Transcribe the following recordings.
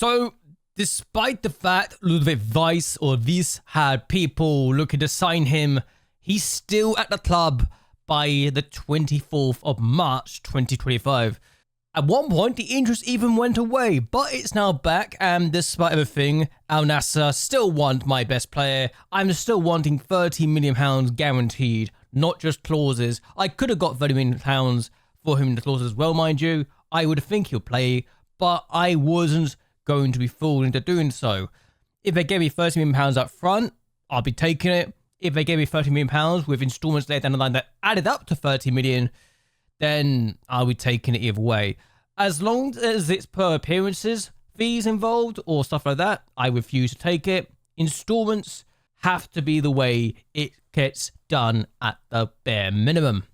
So, despite the fact Ludwig Weiss had people looking to sign him, he's still at the club by the 24th of March 2025. At one point, the interest even went away, but it's now back, and despite everything, Al Nassr still want my best player. I'm still wanting £30 million guaranteed, not just clauses. I could have got £30 million for him in the clauses as well, mind you. I would think he'll play, but I wasn't going to be fooled into doing so. If they gave me £30 million up front, I'll be taking it. If they gave me £30 million with installments later down the line that added up to £30 million, then I'll be taking it either way. As long as it's per appearances, fees involved, or stuff like that, I refuse to take it. Installments have to be the way it gets done at the bare minimum.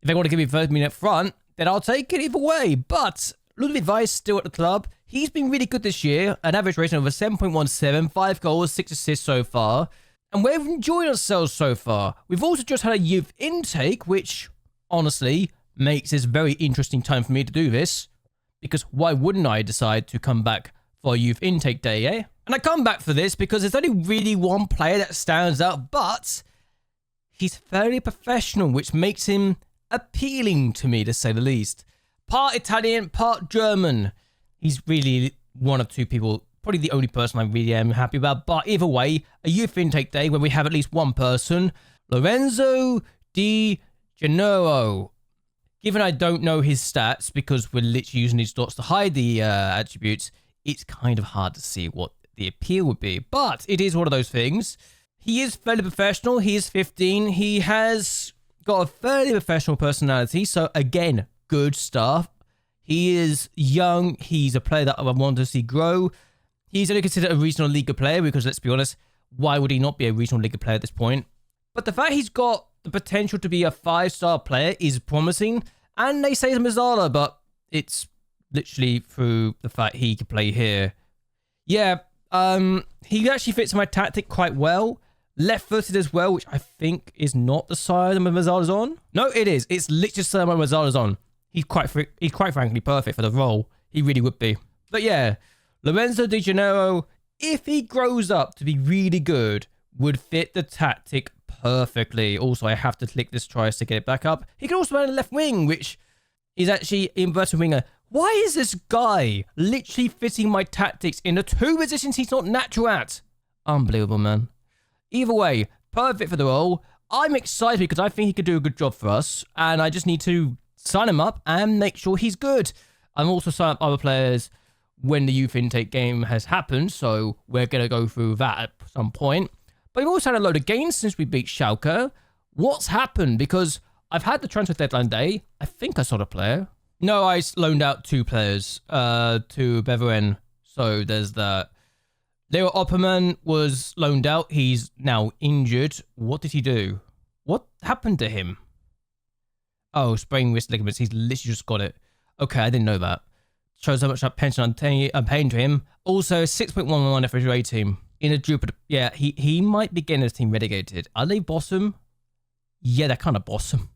If they want to give me £30 million up front, then I'll take it either way. But Ludwig Weiss still at the club. He's been really good this year, an average rating of a 7.17, 5 goals, 6 assists so far. And we've enjoyed ourselves so far. We've also just had a youth intake, which, honestly, makes this very interesting time for me to do this, because why wouldn't I decide to come back for a youth intake day, eh? And I come back for this because there's only really one player that stands out, but he's fairly professional, which makes him appealing to me, to say the least. Part Italian, part German. He's really one of two people, probably the only person I really am happy about, but either way, a youth intake day where we have at least one person, Lorenzo Di Gennaro. Given I don't know his stats, because we're literally using these dots to hide the attributes, it's kind of hard to see what the appeal would be. But it is one of those things. He is fairly professional. He is 15. He has got a fairly professional personality. So again, good stuff. He is young. He's a player that I want to see grow. He's only considered a regional Liga player because, let's be honest, why would he not be a regional Liga player at this point? But the fact he's got the potential to be a 5-star player is promising, and they say it's Mazzala, but it's literally through the fact he can play here. Yeah, he actually fits my tactic quite well. Left-footed as well, which I think is not the side that Mazzala's on. No, it is. It's literally the side that Mazzala's on. He's quite frankly perfect for the role. He really would be. But yeah, Lorenzo Di Gennaro, if he grows up to be really good, would fit the tactic perfectly. Also, I have to click this twice to get it back up. He can also play on the left wing, which is actually inverted winger. Why is this guy literally fitting my tactics in the two positions he's not natural at? Unbelievable, man. Either way, perfect for the role. I'm excited because I think he could do a good job for us, and I just need to sign him up and make sure he's good. I'm also signing up other players when the youth intake game has happened, so we're going to go through that at some point. But we've also had a load of gains since we beat Schalke. What's happened? Because I've had the transfer deadline day. I think I saw a player. No, I loaned out 2 players to Beveren. So there's that. Leo Opperman was loaned out. He's now injured. What did he do? What happened to him? Oh, sprained wrist ligaments. He's literally just got it. Okay, I didn't know that. Shows how much pension I'm paying to him. Also, 6.11 average rating. In a Jupiter, yeah, he might be getting his team relegated. Are they bossum? Yeah, they're kind of bossum.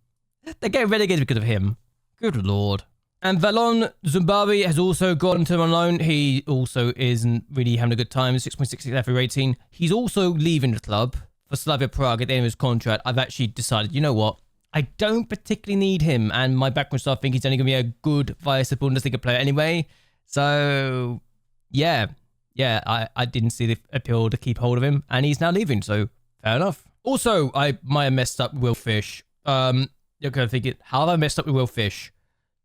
They're getting relegated because of him. Good lord. And Valon Zimbabwe has also gone to him on loan. He also isn't really having a good time. 6.66 average rating. He's also leaving the club for Slavia Prague at the end of his contract. I've actually decided, you know what? I don't particularly need him, and my backroom staff think he's only going to be a good vice Bundesliga player anyway. So, yeah, I didn't see the appeal to keep hold of him, and he's now leaving, so fair enough. Also, I might have messed up with Will Fish. You're going to think, how have I messed up with Will Fish?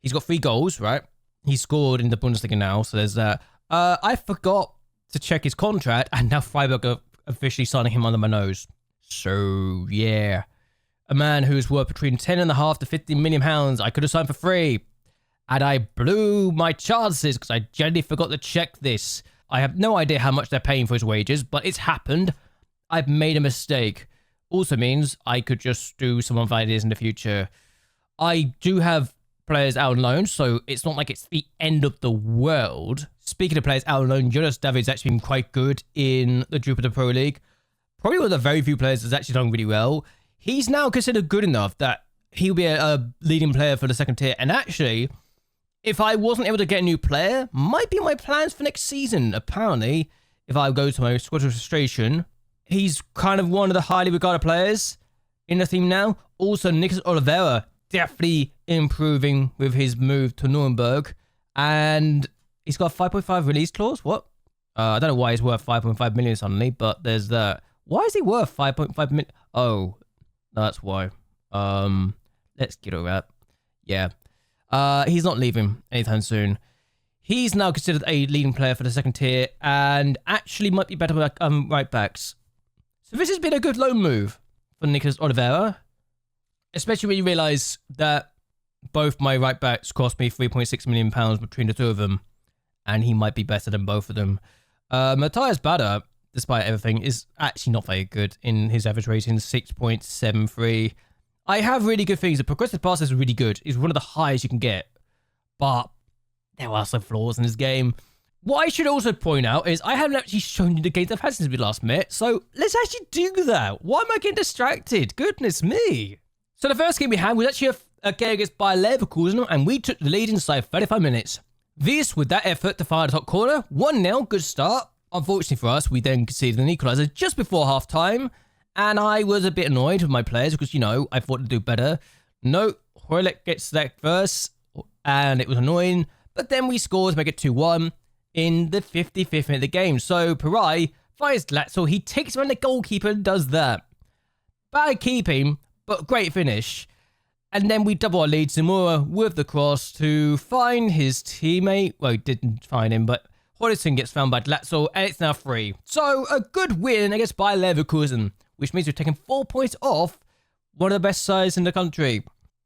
He's got 3 goals, right? He scored in the Bundesliga now, so there's that. I forgot to check his contract, and now Freiburg are officially signing him under my nose. So, yeah. A man who's worth between 10.5 to 15 million pounds I could have signed for free. And I blew my chances because I genuinely forgot to check this. I have no idea how much they're paying for his wages, but it's happened. I've made a mistake. Also means I could just do some other ideas in the future. I do have players out on loan, so it's not like it's the end of the world. Speaking of players out on loan, Jonas David's actually been quite good in the Jupiter Pro League. Probably one of the very few players that's actually done really well. He's now considered good enough that he'll be a leading player for the second tier. And actually, if I wasn't able to get a new player, might be my plans for next season. Apparently, if I go to my squad registration, he's kind of one of the highly regarded players in the team now. Also, Nicolas Oliveira definitely improving with his move to Nuremberg. And he's got a 5.5 release clause. What? I don't know why he's worth 5.5 million suddenly, but there's that. Why is he worth 5.5 million? Oh, that's why. Let's get over that. Yeah. He's not leaving anytime soon. He's now considered a leading player for the second tier and actually might be better with right backs. So this has been a good loan move for Nicolas Oliveira, especially when you realise that both my right backs cost me £3.6 million between the two of them, and he might be better than both of them. Matthias Bader, despite everything, is actually not very good in his average rating, 6.73. I have really good things. The progressive pass is really good. It's one of the highest you can get. But there are some flaws in this game. What I should also point out is I haven't actually shown you the games I've had since we last met. So let's actually do that. Why am I getting distracted? Goodness me. So the first game we had was actually a game against Bayer Leverkusen, and we took the lead inside 35 minutes. This with that effort to fire the top corner. 1-0, good start. Unfortunately for us, we then conceded an equaliser just before half-time. And I was a bit annoyed with my players because, you know, I thought to do better. No, Hoylett gets that first, and it was annoying. But then we scored to make it 2-1 in the 55th minute of the game. So Pirai fires Glatzel. He takes around the goalkeeper and does that. Bad keeping, but great finish. And then we double our lead. Zamora with the cross to find his teammate. Well, he didn't find him, but Hodgson gets found by Glatzel, and it's now 3. So a good win against Bayer Leverkusen, which means we've taken 4 points off one of the best sides in the country,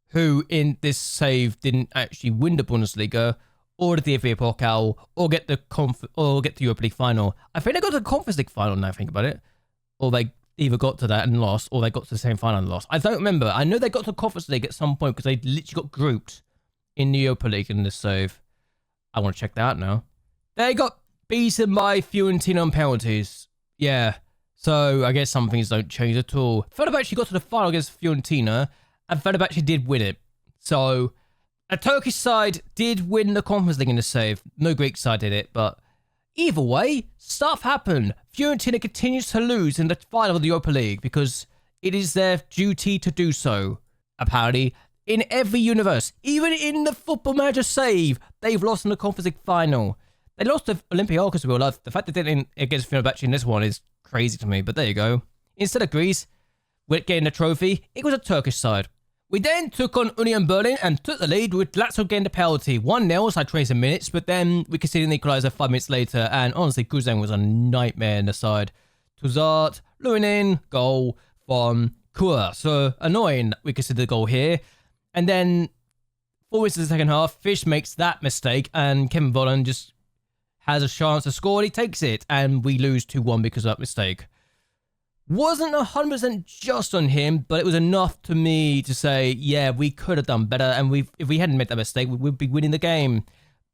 who in this save didn't actually win the Bundesliga or the DFB Pokal or get the Europa League final. I think they got to the Conference League final now I think about it. Or they either got to that and lost, or they got to the same final and lost. I don't remember. I know they got to the Conference League at some point because they literally got grouped in the Europa League in this save. I want to check that out now. They got beaten by Fiorentina on penalties. Yeah. So, I guess some things don't change at all. Fenerbahce got to the final against Fiorentina, and Fenerbahce did win it. So, a Turkish side did win the Conference League in the save. No Greek side did it, but either way, stuff happened. Fiorentina continues to lose in the final of the Europa League because it is their duty to do so. Apparently, in every universe, even in the Football Manager save, they've lost in the Conference League final. They lost to Olympiacos in real life. The fact that they didn't against Fenerbahce in this one is crazy to me, but there you go. Instead of Greece, with getting the trophy, it was a Turkish side. We then took on Union Berlin and took the lead with Glatzel getting the penalty. 1-0 inside 20 minutes, but then we conceded an equaliser 5 minutes later, and honestly, Kuzan was a nightmare in the side. Tuzart, Lunin, goal from Kura. So annoying that we conceded the goal here. And then, 4 minutes in the second half, Fish makes that mistake, and Kevin Volland just has a chance to score, and he takes it, and we lose 2-1 because of that mistake. Wasn't 100% just on him, but it was enough to me to say, yeah, we could have done better, and if we hadn't made that mistake, we would be winning the game.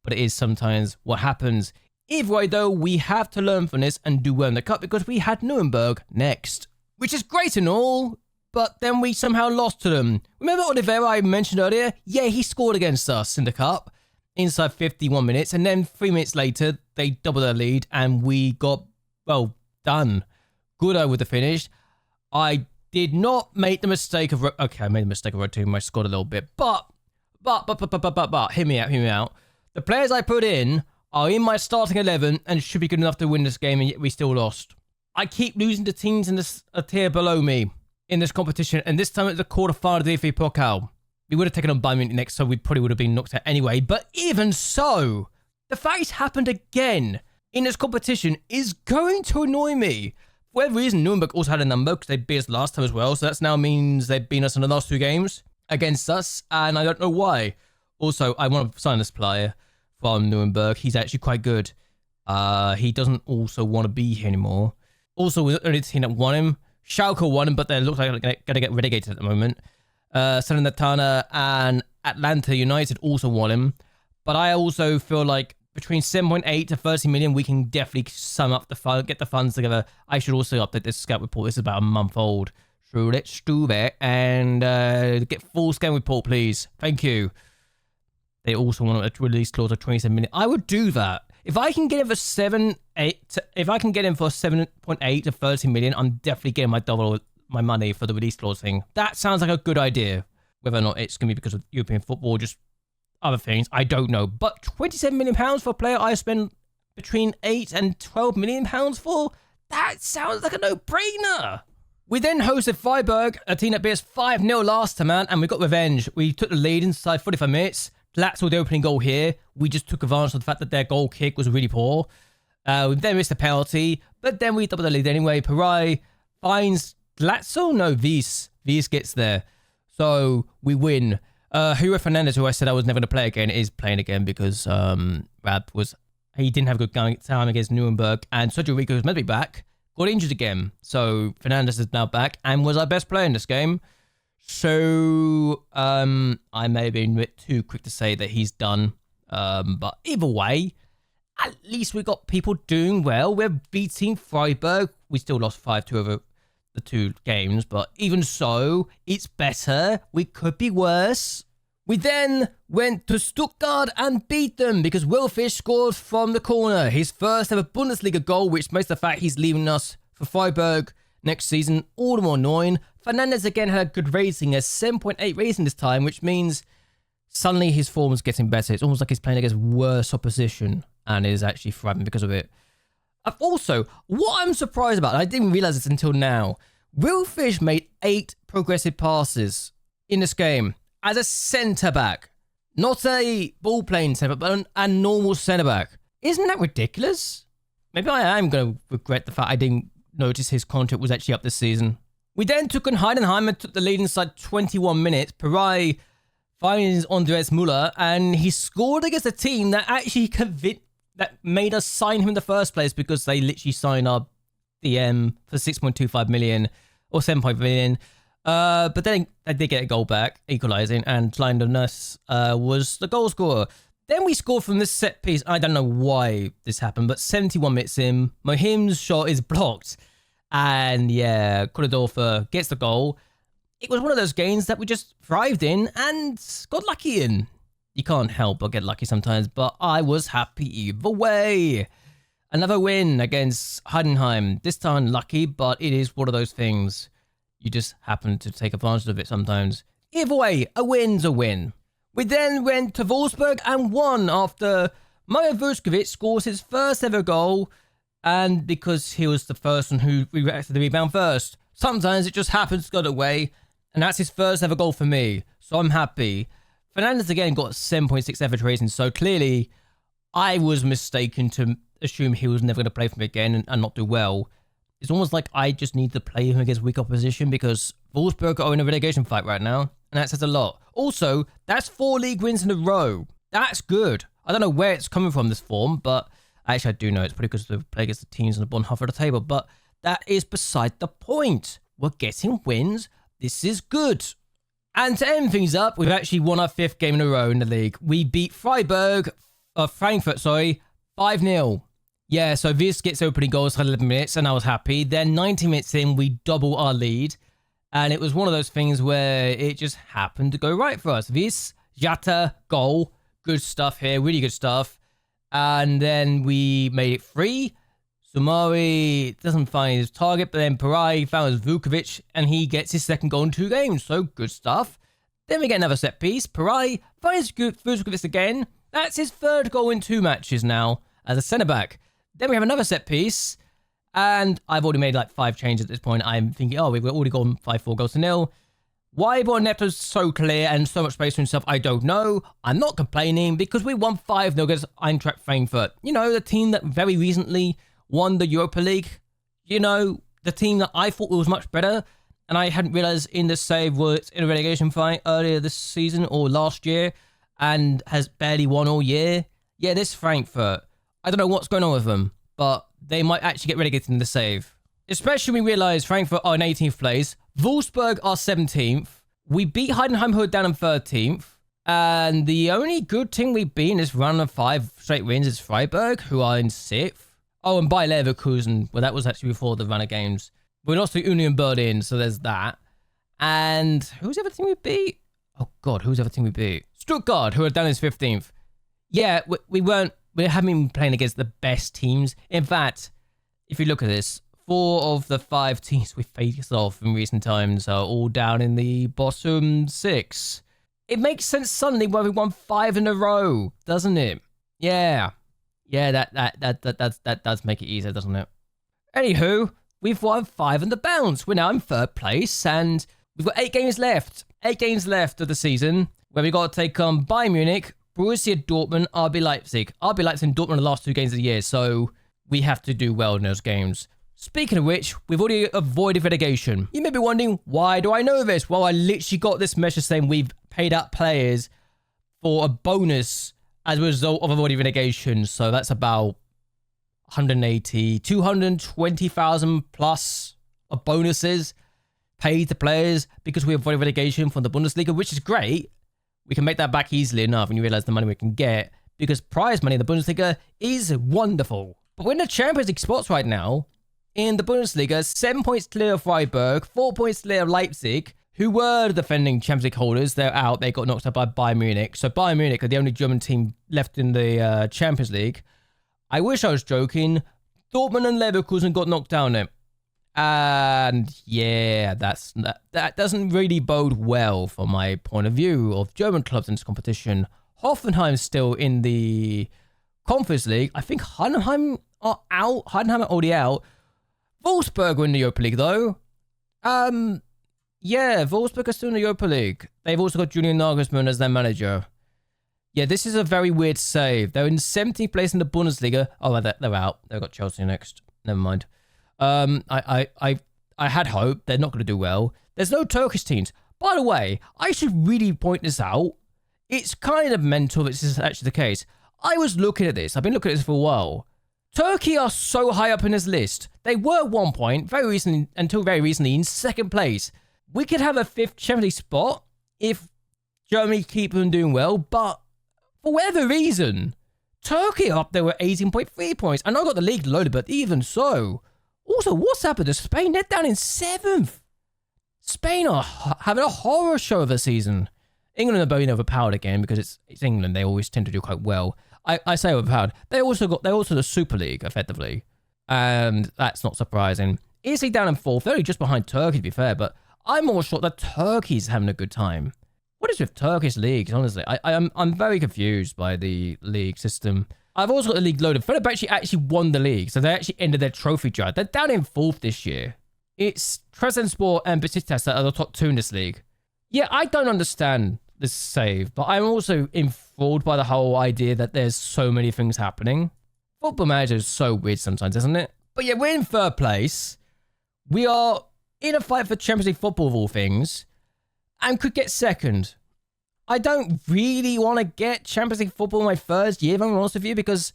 But it is sometimes what happens. Either way, though, we have to learn from this and do well in the cup because we had Nuremberg next, which is great and all, but then we somehow lost to them. Remember Oliveira I mentioned earlier? Yeah, he scored against us in the cup inside 51 minutes, and then 3 minutes later, they doubled their lead, and we got, well, done. Good with the finish. I did not make the mistake of... Okay, I made the mistake of rotating my squad a little bit, but, hear me out. The players I put in are in my starting 11 and should be good enough to win this game, and yet we still lost. I keep losing to teams in this tier below me in this competition, and this time it's the quarterfinal of the DFB Pokal. We would have taken on Bayern Munich next, so we probably would have been knocked out anyway. But even so, the fact it's happened again in this competition is going to annoy me. For whatever reason, Nuremberg also had a number because they beat us last time as well. So that now means they've beaten us in the last 2 games against us, and I don't know why. Also, I want to sign this player from Nuremberg. He's actually quite good. He doesn't also want to be here anymore. Also, we're the only team that won him. Schalke won him, but they look like they're going to get relegated at the moment. Salernitana and Atlanta United also won him. But I also feel like between 7.8 to 30 million, we can definitely sum up the fund, get the funds together. I should also update this scout report. This is about a month old. So let's do that and get full scan report, please. Thank you. they also want a release clause of 27 million. I would do that. If I can get him for 7.8 to 30 million, I'm definitely getting my double my money for the release clause thing. That sounds like a good idea. Whether or not it's going to be because of European football or just other things, I don't know. But 27 million pounds for a player I spend between 8 and 12 million pounds for? That sounds like a no-brainer. We then hosted Freiburg, a team that beat us 5-0 last time out, and we got revenge. We took the lead inside 45 minutes. That's all the opening goal here. We just took advantage of the fact that their goal kick was really poor. We then missed a penalty, but then we doubled the lead anyway. Parai finds Glatzel? No, Wies. Wies gets there. So we win. Hugo Fernandez, who I said I was never going to play again, is playing again because he didn't have a good time against Nuremberg. And Sergio Rico, who's meant to be back, got injured again. So Fernandez is now back and was our best player in this game. So I may have been a bit too quick to say that he's done. But either way, at least we got people doing well. We're beating Freiburg. We still lost 5-2 over the 2 games, but even so, it's better. We could be worse. We then went to Stuttgart and beat them because Will Fish scored from the corner. His first ever Bundesliga goal, which makes the fact he's leaving us for Freiburg next season all the more annoying. Fernandez again had a good rating, a 7.8 rating this time, which means suddenly his form is getting better. It's almost like he's playing against worse opposition and is actually thriving because of it. Also, what I'm surprised about, and I didn't realize this until now, Will Fish made 8 progressive passes in this game as a centre-back. Not a ball-playing centre-back, but a normal centre-back. Isn't that ridiculous? Maybe I am going to regret the fact I didn't notice his contract was actually up this season. We then took on Heidenheim and took the lead inside 21 minutes. Parai finds Andreas Müller, and he scored against a team that actually that made us sign him in the first place because they literally signed our DM for 6.25 million or 7.5 million. But then they did get a goal back, equalising, and Kleinderness was the goal scorer. Then we scored from this set piece. I don't know why this happened, but 71 minutes in, Mohim's shot is blocked. And yeah, Kuladorfer gets the goal. It was one of those games that we just thrived in and got lucky in. You can't help but get lucky sometimes, but I was happy either way. Another win against Heidenheim. This time lucky, but it is one of those things. You just happen to take advantage of it sometimes. Either way, a win's a win. We then went to Wolfsburg and won after Mario Vuskovic scores his first ever goal, and because he was the person who reacted to the rebound first. Sometimes it just happens to go away, and that's his first ever goal for me, so I'm happy. Fernandez again got 7.6 average rating, so clearly I was mistaken to assume he was never going to play for me again and not do well. It's almost like I just need to play him against weak opposition because Wolfsburg are in a relegation fight right now, and that says a lot. Also, that's 4 league wins in a row. That's good. I don't know where it's coming from, this form, but actually I do know it's pretty because they play against the teams in the bottom half of the table, but that is beside the point. We're getting wins. This is good. And to end things up, we've actually won our 5th game in a row in the league. We beat Frankfurt, 5-0. Yeah, so Wies gets opening goals for 11 minutes, and I was happy. Then 90 minutes in, we double our lead. And it was one of those things where it just happened to go right for us. Wies, Jatta, goal. Good stuff here, really good stuff. And then we made it 3. Sumari doesn't find his target, but then Parai found Vukovic, and he gets his 2nd goal in 2 games. So good stuff. Then we get another set piece. Parai finds Vukovic again. That's his 3rd goal in 2 matches now as a centre-back. Then we have another set piece, and I've already made like 5 changes at this point. I'm thinking, oh, we've already gone 5-4 goals to nil. Why Bornetto's so clear and so much space for himself, I don't know. I'm not complaining because we won 5-0 against Eintracht Frankfurt. You know, the team that very recently won the Europa League. You know, the team that I thought was much better, and I hadn't realised in the save was in a relegation fight earlier this season or last year, and has barely won all year. Yeah, this Frankfurt. I don't know what's going on with them, but they might actually get relegated in the save. Especially when we realise Frankfurt are in 18th place, Wolfsburg are 17th, we beat Heidenheim, who are down in 13th, and the only good team we've been in this run of 5 straight wins is Freiburg, who are in 6th. Oh, and Bayer Leverkusen, well, that was actually before the run of games. We lost to Union Berlin, so there's that. And who's the other team we beat? Oh God, who's the other team we beat? Stuttgart, who are down as 15th. Yeah, we haven't been playing against the best teams. In fact, if you look at this, 4 of the 5 teams we faced off in recent times are all down in the bottom 6. It makes sense suddenly why we won 5 in a row, doesn't it? Yeah. Yeah, that does make it easier, doesn't it? Anywho, we've won 5 on the bounce. We're now in 3rd place, and we've got 8 games left. 8 games left of the season, where we got to take on Bayern Munich, Borussia Dortmund, RB Leipzig. RB Leipzig and Dortmund are the last 2 games of the year, so we have to do well in those games. Speaking of which, we've already avoided relegation. You may be wondering, why do I know this? Well, I literally got this message saying we've paid out players for a bonus as a result of avoiding relegation. So that's about 180, 220,000 plus of bonuses paid to players because we avoided relegation from the Bundesliga, which is great. We can make that back easily enough when you realize the money we can get, because prize money in the Bundesliga is wonderful. But we're in the Champions League spots right now. In the Bundesliga, 7 points clear of Freiburg, 4 points clear of Leipzig, who were the defending Champions League holders. They're out. They got knocked out by Bayern Munich. So Bayern Munich are the only German team left in the Champions League. I wish I was joking. Dortmund and Leverkusen got knocked down it. And yeah, that doesn't really bode well from my point of view of German clubs in this competition. Hoffenheim's still in the Conference League. I think Heidenheim are out. Heidenheim are already out. Wolfsburg are in the Europa League, though. Yeah, Wolfsburg are still in the Europa League. They've also got Julian Nagelsmann as their manager. Yeah, this is a very weird save. They're in 17th place in the Bundesliga. Oh, they're out. They've got Chelsea next. Never mind. I had hope. They're not going to do well. There's no Turkish teams. By the way, I should really point this out. It's kind of mental that this is actually the case. I was looking at this. I've been looking at this for a while. Turkey are so high up in this list. They were at one point, until very recently, in 2nd place. We could have a 5th Champions League spot if Germany keep on doing well, but for whatever reason, Turkey are up there with 18.3 points. I know I got the league loaded, but even so. Also, what's happened to Spain? They're down in 7th. Spain are having a horror show of a season. England are being overpowered again because it's England. They always tend to do quite well. I say overpowered. They're also the Super League, effectively. And that's not surprising. Italy down in 4th. They're only just behind Turkey, to be fair, but I'm more sure that Turkey's having a good time. What is with Turkish leagues, honestly? I'm very confused by the league system. I've also got the league loaded. Fenerbahce actually won the league, so they actually ended their trophy drive. They're down in 4th this year. It's Trabzonspor and Besiktas that are the top 2 in this league. Yeah, I don't understand this save, but I'm also enthralled by the whole idea that there's so many things happening. Football Manager is so weird sometimes, isn't it? But yeah, we're in 3rd place. We are in a fight for Champions League football of all things, and could get 2nd. I don't really want to get Champions League football in my 1st year, if I'm honest with you, because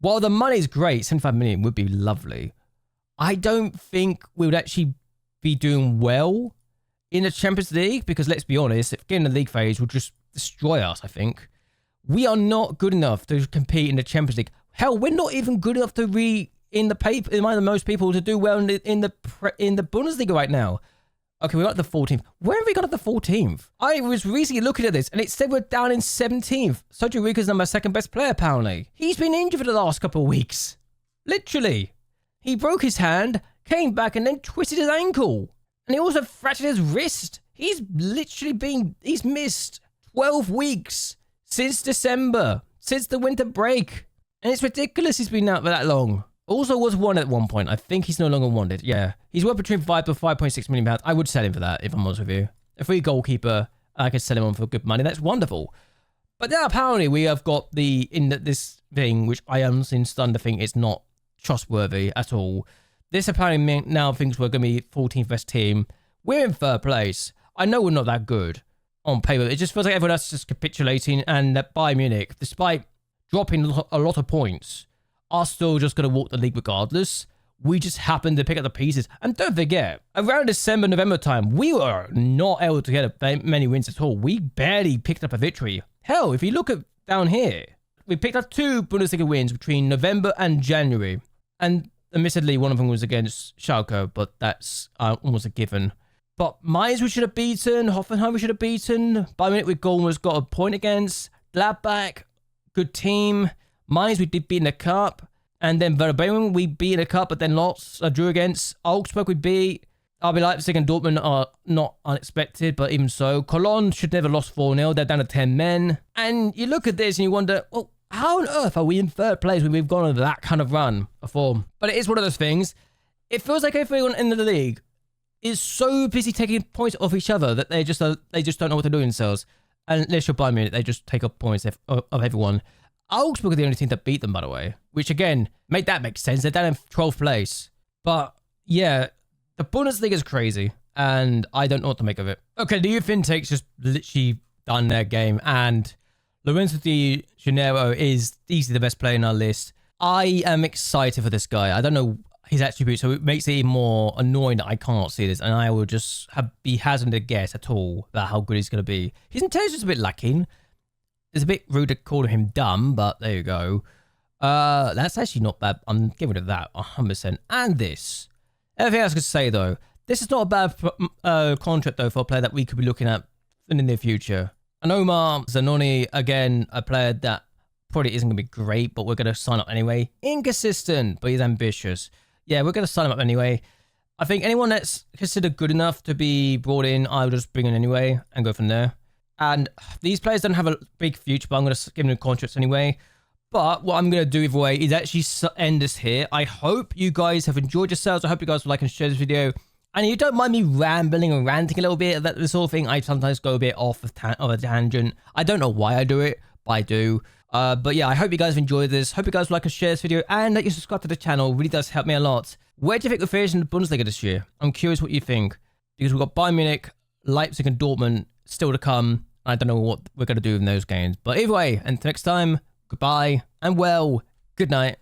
while the money's great, 75 million would be lovely, I don't think we would actually be doing well in the Champions League, because let's be honest, if getting the league phase will just destroy us, I think. We are not good enough to compete in the Champions League. Hell, we're not even good enough to be in the paper, among the most people to do well in the Bundesliga right now. Okay, we got the 14th. Where have we got at the 14th? I was recently looking at this, and it said we're down in 17th. Sergio Rico's number 2nd best player, apparently. He's been injured for the last couple of weeks. Literally. He broke his hand, came back, and then twisted his ankle. And he also fractured his wrist. He's missed 12 weeks since December, since the winter break. And it's ridiculous he's been out for that long. Also was wanted at one point. I think he's no longer wanted. Yeah. He's worth between 5 to 5.6 million pounds. I would sell him for that, if I'm honest with you. A free goalkeeper, I could sell him on for good money. That's wonderful. But now apparently we have got this thing, which I am stunned to think it's not trustworthy at all. This apparently now thinks we're going to be 14th best team. We're in 3rd place. I know we're not that good on paper. It just feels like everyone else is just capitulating, and that Bayern Munich, despite dropping a lot of points, are still just going to walk the league regardless. We just happen to pick up the pieces. And don't forget, around December, November time, we were not able to get many wins at all. We barely picked up a victory. Hell, if you look at down here, we picked up 2 Bundesliga wins between November and January. And admittedly, one of them was against Schalke, but that's almost a given. But Mainz we should have beaten. Hoffenheim we should have beaten. Bayern Munich with Gorm's got a point against. Gladbach, good team. Mainz we did beat in the cup. And then Werder Bremen we beat in the cup, but then lost. Drew against. Augsburg we beat. RB Leipzig and Dortmund are not unexpected, but even so. Cologne should never lost 4-0. They're down to 10 men. And you look at this and you wonder, well, how on earth are we in third place when we've gone on that kind of run of form? But it is one of those things. It feels like everyone in the league is so busy taking points off each other that they just don't know what to do themselves. And unless you're Bayern Munich, they just take up points of everyone. Augsburg are the only team that beat them, by the way. Which, again, make sense. They're down in 12th place. But, yeah, the Bundesliga is crazy. And I don't know what to make of it. Okay, the youth intake's just literally done their game. And Lorenzo Di Janeiro is easily the best player in our list. I am excited for this guy. I don't know his attributes, so it makes it even more annoying that I can't see this, and I will just be hazarding a guess at all about how good he's going to be. His intelligence is a bit lacking. It's a bit rude to call him dumb, but there you go. That's actually not bad. I'm giving it that 100%. And this. Everything else I could say, though. This is not a bad contract, though, for a player that we could be looking at in the near future. And Omar Zanoni, again, a player that probably isn't going to be great, but we're going to sign up anyway. Inconsistent, but he's ambitious. Yeah, we're going to sign him up anyway. I think anyone that's considered good enough to be brought in, I'll just bring in anyway and go from there. And these players don't have a big future, but I'm going to give them contracts anyway. But what I'm going to do either way is actually end this here. I hope you guys have enjoyed yourselves. I hope you guys will like and share this video. And you don't mind me rambling and ranting a little bit about this whole thing. I sometimes go a bit off of a tangent. I don't know why I do it, but I do. But yeah, I hope you guys have enjoyed this. Hope you guys will like and share this video and that you subscribe to the channel. It really does help me a lot. Where do you think we're finishing the Bundesliga this year? I'm curious what you think. Because we've got Bayern Munich, Leipzig and Dortmund still to come. I don't know what we're going to do in those games. But either way, until next time, goodbye and well, good night.